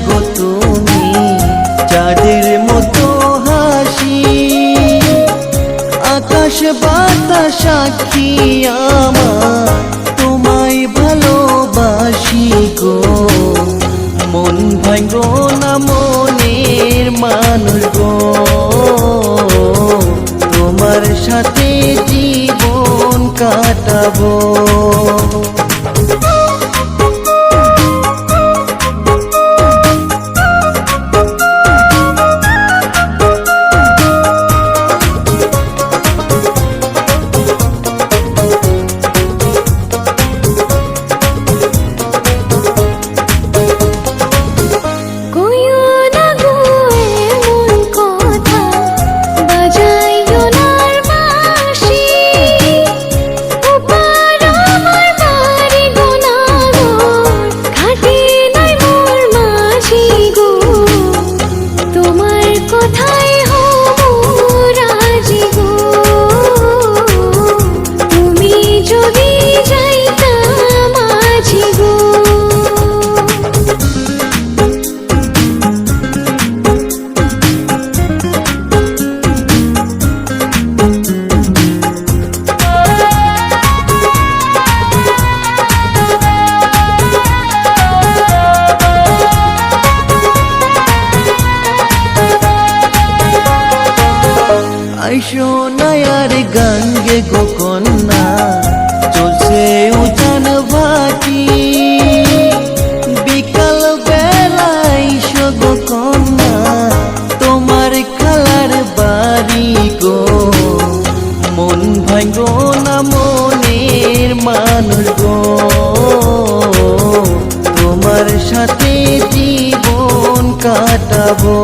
গো তুমি চাঁদের মতো হাসি, আকাশ বাতাস সাক্ষী আমার তোমায় ভালোবাসি গো। মন ভাঙো না মনের মানুষ গো, তোমার সাথে জীবন কাটাবো। আইসো নায়ার গঙ্গে গো কন্যা, চলছে উজান ভাটি, বিকাল বেলা আইসো গো কন্যা তোমার খালার বাড়ি গো। মন ভাঙো না মনের মানুষ গো, তোমার সাথে জীবন কাটাবো।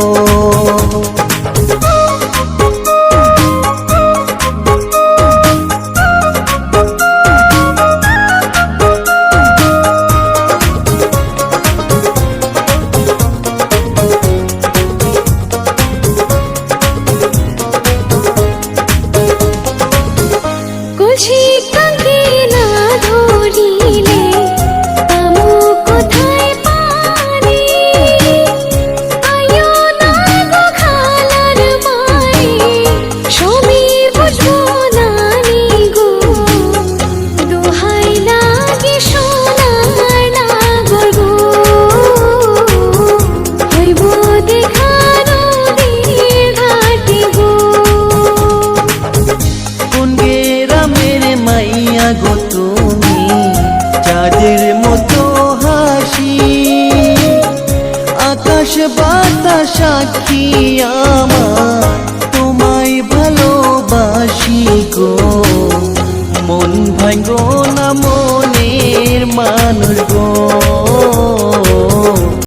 গো তুমি চাঁদের মতো হাসি, আকাশ বাতাস সাক্ষী আমার